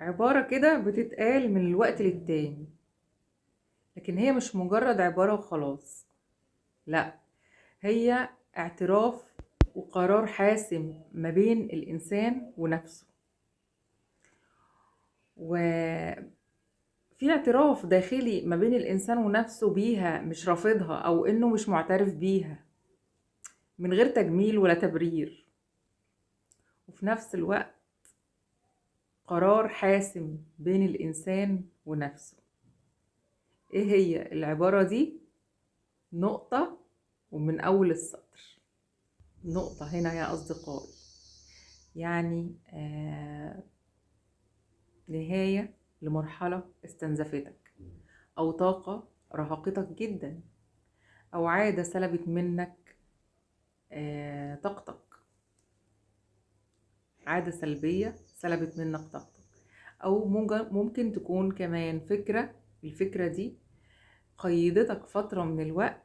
عبارة كده بتتقال من الوقت للتاني، لكن هي مش مجرد عبارة وخلاص. لا، هي اعتراف وقرار حاسم ما بين الإنسان ونفسه، وفي اعتراف داخلي ما بين الإنسان ونفسه بيها، مش رافضها أو إنه مش معترف بيها، من غير تجميل ولا تبرير. وفي نفس الوقت قرار حاسم بين الإنسان ونفسه. إيه هي العبارة دي؟ نقطة ومن أول السطر. نقطة هنا يا أصدقائي يعني نهاية لمرحلة استنزفتك، أو طاقة رهقتك جدا، أو عادة سلبت منك طاقتك. عادة سلبية سلبت منك طاقتك، أو ممكن تكون كمان الفكرة دي قيدتك فترة من الوقت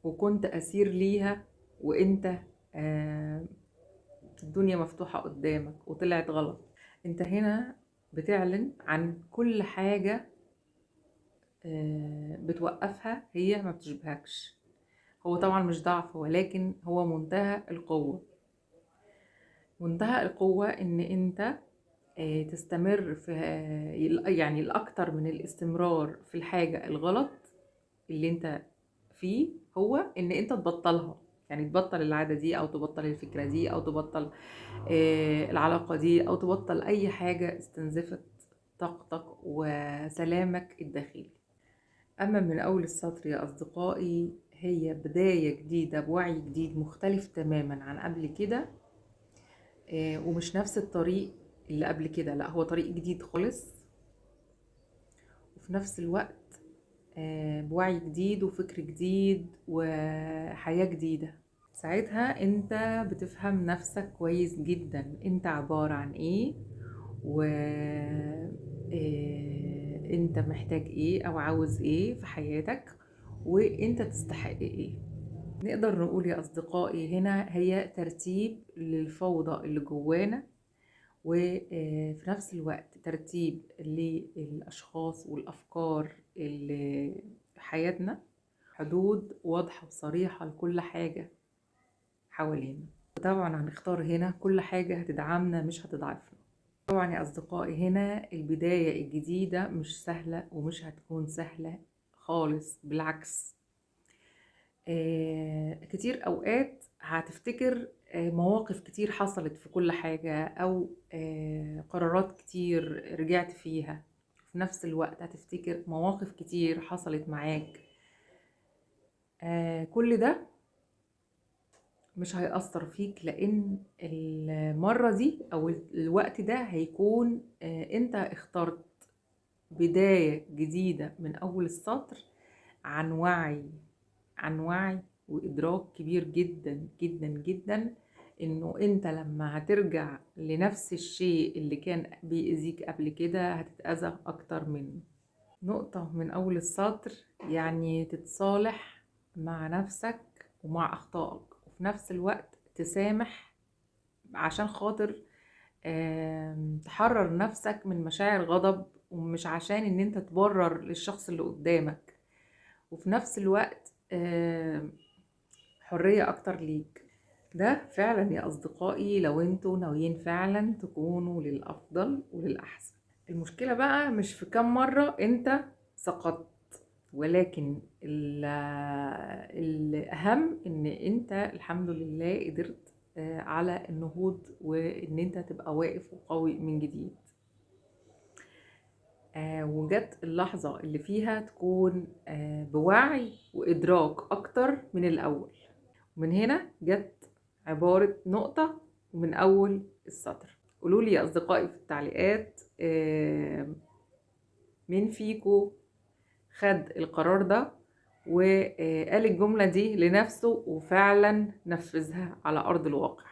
وكنت أسير ليها، وإنت الدنيا مفتوحة قدامك وطلعت غلط. انت هنا بتعلن عن كل حاجة بتوقفها هي ما بتشبهكش. هو طبعا مش ضعف، ولكن هو منتهى القوة. منتهى القوة ان انت تستمر في يعني الأكتر من الاستمرار في الحاجة الغلط اللي انت فيه، هو ان انت تبطلها. يعني تبطل العادة دي، او تبطل الفكرة دي، او تبطل العلاقة دي، او تبطل اي حاجة استنزفت طاقتك وسلامك الداخلي. اما من اول السطر يا اصدقائي، هي بداية جديدة بوعي جديد مختلف تماما عن قبل كده، ومش نفس الطريق اللي قبل كده، لا هو طريق جديد خالص. وفي نفس الوقت بوعي جديد وفكر جديد وحياة جديدة. ساعتها انت بتفهم نفسك كويس جدا، انت عبارة عن ايه، و انت محتاج ايه او عاوز ايه في حياتك، وانت تستحق ايه. نقدر نقول يا اصدقائي هنا هي ترتيب للفوضى اللي جوانا، وفي نفس الوقت ترتيب للاشخاص والافكار اللي في حياتنا، حدود واضحة وصريحة لكل حاجة حوالينا. وطبعا هنختار هنا كل حاجة هتدعمنا مش هتضعفنا. طبعا يا أصدقائي هنا البداية الجديدة مش سهلة، ومش هتكون سهلة خالص، بالعكس. كتير أوقات هتفتكر مواقف كتير حصلت في كل حاجة، أو قرارات كتير رجعت فيها. في نفس الوقت هتفتكر مواقف كتير حصلت معاك. كل ده مش هيأثر فيك، لأن المرة دي أو الوقت ده هيكون أنت اخترت بداية جديدة من أول السطر، عن وعي وإدراك كبير جدا جدا جدا، إنه أنت لما هترجع لنفس الشيء اللي كان بيأذيك قبل كده هتتأذى أكتر منه. نقطة من أول السطر يعني تتصالح مع نفسك ومع أخطائك، وفي نفس الوقت تسامح عشان خاطر تحرر نفسك من مشاعر غضب، ومش عشان ان انت تبرر للشخص اللي قدامك. وفي نفس الوقت حرية اكتر ليك. ده فعلا يا اصدقائي لو انتوا ناويين فعلا تكونوا للافضل وللاحسن. المشكلة بقى مش في كم مرة انت سقطت، ولكن الأهم إن أنت الحمد لله قدرت على النهوض، وإن أنت تبقى واقف وقوي من جديد. وجت اللحظة اللي فيها تكون بوعي وإدراك أكتر من الأول. ومن هنا جت عبارة نقطة ومن أول السطر. قولولي يا أصدقائي في التعليقات مين فيكو خد القرار ده وقال الجملة دي لنفسه وفعلا نفذها على أرض الواقع.